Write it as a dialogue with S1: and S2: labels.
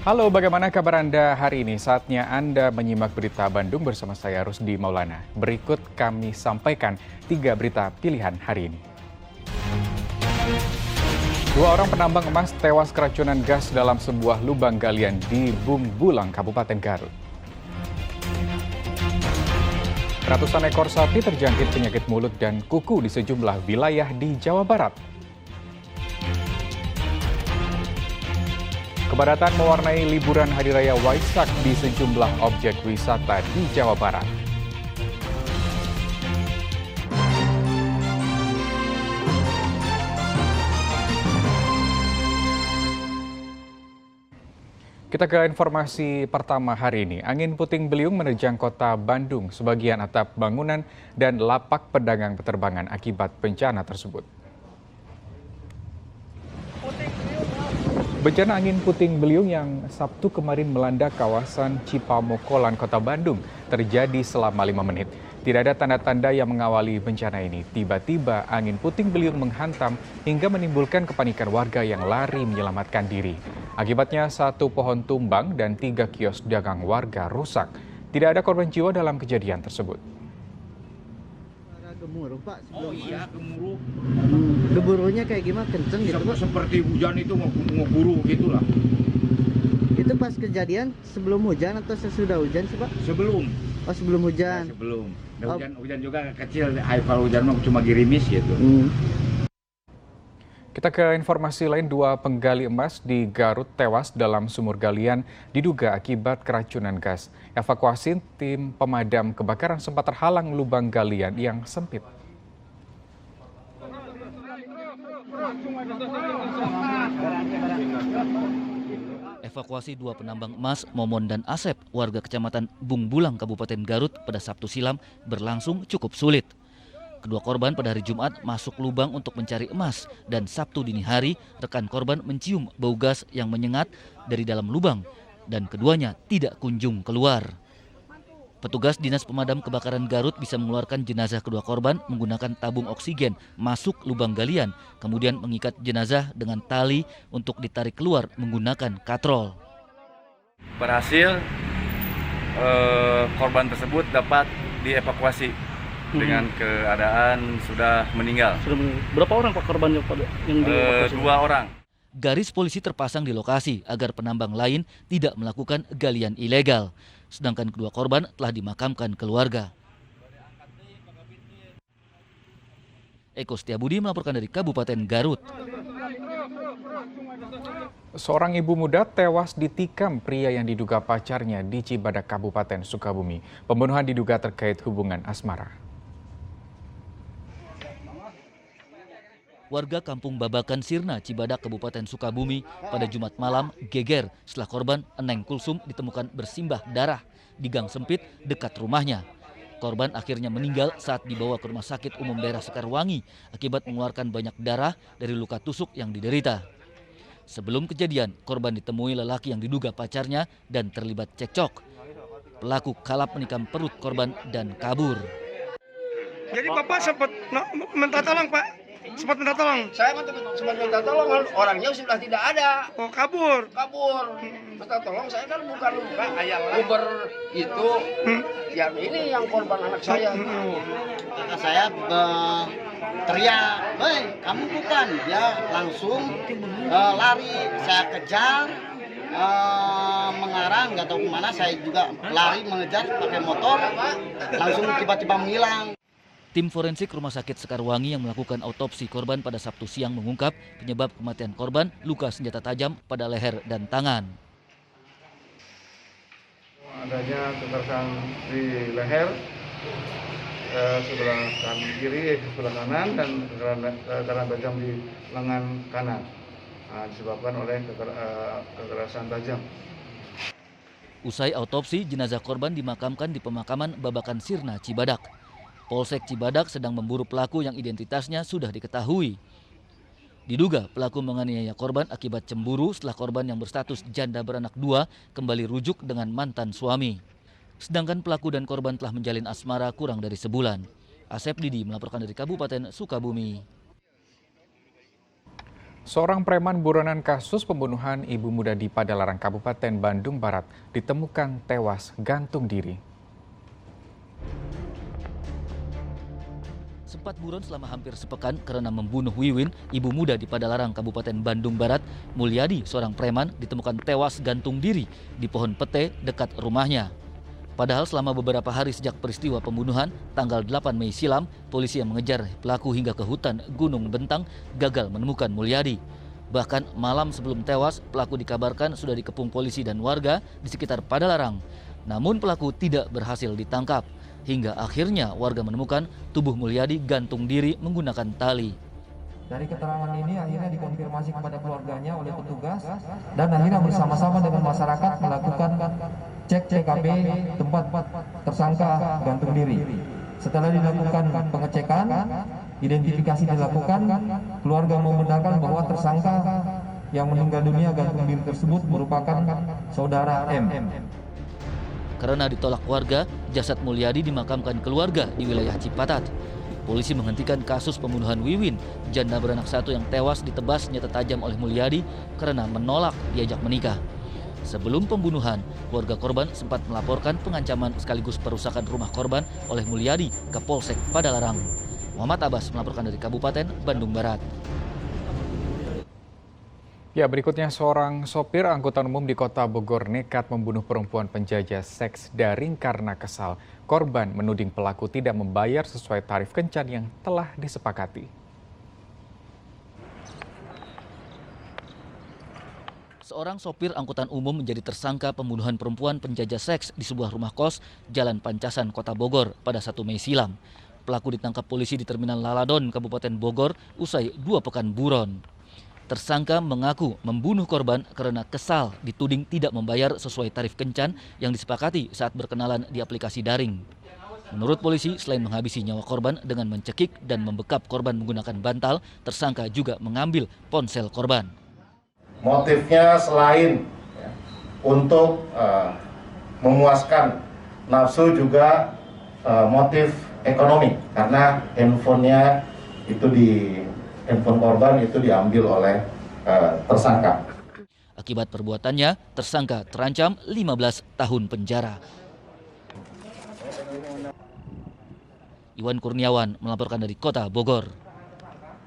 S1: Halo, bagaimana kabar Anda hari ini? Saatnya Anda menyimak berita Bandung bersama saya Rusdi Maulana. Berikut kami sampaikan 3 berita pilihan hari ini. 2 orang penambang emas tewas keracunan gas dalam sebuah lubang galian di Bungbulang, Kabupaten Garut. Ratusan ekor sapi terjangkit penyakit mulut dan kuku di sejumlah wilayah di Jawa Barat. Kepadatan mewarnai liburan Hari Raya Waisak di sejumlah objek wisata di Jawa Barat. Kita ke informasi pertama hari ini. Angin puting beliung menerjang kota Bandung, sebagian atap bangunan dan lapak pedagang penerbangan akibat bencana tersebut. Bencana angin puting beliung yang Sabtu kemarin melanda kawasan Cipamokolan, Kota Bandung terjadi selama 5 menit. Tidak ada tanda-tanda yang mengawali bencana ini. Tiba-tiba angin puting beliung menghantam hingga menimbulkan kepanikan warga yang lari menyelamatkan diri. Akibatnya 1 pohon tumbang dan 3 kios dagang warga rusak. Tidak ada korban jiwa dalam kejadian tersebut.
S2: Gemuruh Pak sebelum
S3: gemuruh.
S2: Gemuruhnya kayak gimana, kenceng gitu Pak?
S3: Seperti hujan itu ngeburu gitulah.
S2: Itu pas kejadian sebelum hujan atau sesudah hujan sih Pak?
S3: Sebelum.
S2: Oh sebelum hujan.
S3: Ya, sebelum. Hujan juga kecil. Kalau hujan mah cuma gerimis gitu.
S1: Kita ke informasi lain, 2 penggali emas di Garut tewas dalam sumur galian diduga akibat keracunan gas. Evakuasi tim pemadam kebakaran sempat terhalang lubang galian yang sempit.
S4: Evakuasi 2 penambang emas, Momon dan Asep, warga kecamatan Bungbulang, Kabupaten Garut pada Sabtu silam berlangsung cukup sulit. Kedua korban pada hari Jumat masuk lubang untuk mencari emas dan Sabtu dini hari rekan korban mencium bau gas yang menyengat dari dalam lubang dan keduanya tidak kunjung keluar. Petugas Dinas Pemadam Kebakaran Garut bisa mengeluarkan jenazah kedua korban menggunakan tabung oksigen masuk lubang galian, kemudian mengikat jenazah dengan tali untuk ditarik keluar menggunakan katrol.
S5: Berhasil, korban tersebut dapat dievakuasi dengan keadaan sudah meninggal.
S6: Berapa orang Pak korbannya yang dievakuasi?
S5: 2 orang.
S4: Garis polisi terpasang di lokasi agar penambang lain tidak melakukan galian ilegal. Sedangkan kedua korban telah dimakamkan keluarga. Eko Setiabudi melaporkan dari Kabupaten Garut.
S1: Seorang ibu muda tewas ditikam pria yang diduga pacarnya di Cibadak, Kabupaten Sukabumi. Pembunuhan diduga terkait hubungan asmara.
S4: Warga kampung Babakan Sirna, Cibadak, Kabupaten Sukabumi pada Jumat malam geger setelah korban Eneng Kulsum ditemukan bersimbah darah di gang sempit dekat rumahnya. Korban akhirnya meninggal saat dibawa ke Rumah Sakit Umum Daerah Sekarwangi akibat mengeluarkan banyak darah dari luka tusuk yang diderita. Sebelum kejadian, korban ditemui lelaki yang diduga pacarnya dan terlibat cekcok. Pelaku kalap menikam perut korban dan kabur.
S6: Jadi Bapak sempat minta tolong Pak? Sempat minta tolong?
S7: Saya sempat minta tolong, orangnya sudah tidak ada.
S6: Oh kabur?
S7: Kabur. Minta tolong, saya kan bukan Uber itu. Yang ini yang korban anak saya.
S2: Kakak saya teriak, "Hei, kamu bukan?" Dia langsung lari, saya kejar, mengarah nggak tahu kemana. Saya juga lari mengejar pakai motor, langsung tiba-tiba menghilang.
S4: Tim forensik Rumah Sakit Sekarwangi yang melakukan autopsi korban pada Sabtu siang mengungkap penyebab kematian korban luka senjata tajam pada leher dan tangan.
S8: Adanya kekerasan di leher sebelah kiri, sebelah kanan, dan kekerasan tajam di lengan kanan. Disebabkan oleh kekerasan tajam.
S4: Usai autopsi, jenazah korban dimakamkan di pemakaman Babakan Sirna, Cibadak. Polsek Cibadak sedang memburu pelaku yang identitasnya sudah diketahui. Diduga pelaku menganiaya korban akibat cemburu setelah korban yang berstatus janda beranak 2 kembali rujuk dengan mantan suami. Sedangkan pelaku dan korban telah menjalin asmara kurang dari sebulan. Asep Didi melaporkan dari Kabupaten Sukabumi.
S1: Seorang preman buronan kasus pembunuhan ibu muda di Padalarang, Kabupaten Bandung Barat ditemukan tewas gantung diri.
S4: Sempat buron selama hampir sepekan karena membunuh Wiwin, ibu muda di Padalarang, Kabupaten Bandung Barat, Mulyadi, seorang preman, ditemukan tewas gantung diri di pohon pete dekat rumahnya. Padahal selama beberapa hari sejak peristiwa pembunuhan, tanggal 8 Mei silam, polisi yang mengejar pelaku hingga ke hutan Gunung Bentang gagal menemukan Mulyadi. Bahkan malam sebelum tewas, pelaku dikabarkan sudah dikepung polisi dan warga di sekitar Padalarang. Namun pelaku tidak berhasil ditangkap. Hingga akhirnya warga menemukan tubuh Mulyadi gantung diri menggunakan tali.
S9: Dari keterangan ini akhirnya dikonfirmasi kepada keluarganya oleh petugas dan akhirnya bersama-sama dengan masyarakat melakukan cek TKP tempat tersangka gantung diri. Setelah dilakukan pengecekan, identifikasi dilakukan, keluarga membenarkan bahwa tersangka yang meninggal dunia gantung diri tersebut merupakan saudara M.
S4: Karena ditolak warga, jasad Mulyadi dimakamkan keluarga di wilayah Cipatat. Polisi menghentikan kasus pembunuhan Wiwin, janda beranak satu yang tewas ditebas senjata tajam oleh Mulyadi karena menolak diajak menikah. Sebelum pembunuhan, keluarga korban sempat melaporkan pengancaman sekaligus perusakan rumah korban oleh Mulyadi ke Polsek Padalarang. Muhammad Abbas melaporkan dari Kabupaten Bandung Barat.
S1: Ya, berikutnya seorang sopir angkutan umum di Kota Bogor nekat membunuh perempuan penjajah seks daring karena kesal. Korban menuding pelaku tidak membayar sesuai tarif kencan yang telah disepakati.
S4: Seorang sopir angkutan umum menjadi tersangka pembunuhan perempuan penjajah seks di sebuah rumah kos Jalan Pancasan, Kota Bogor pada 1 Mei silam. Pelaku ditangkap polisi di Terminal Laladon, Kabupaten Bogor, usai 2 pekan buron. Tersangka mengaku membunuh korban karena kesal dituding tidak membayar sesuai tarif kencan yang disepakati saat berkenalan di aplikasi daring. Menurut polisi, selain menghabisi nyawa korban dengan mencekik dan membekap korban menggunakan bantal, tersangka juga mengambil ponsel korban.
S10: Motifnya selain untuk memuaskan nafsu juga motif ekonomi, karena handphonenya itu handphone korban itu diambil oleh tersangka.
S4: Akibat perbuatannya, tersangka terancam 15 tahun penjara. Iwan Kurniawan melaporkan dari Kota Bogor.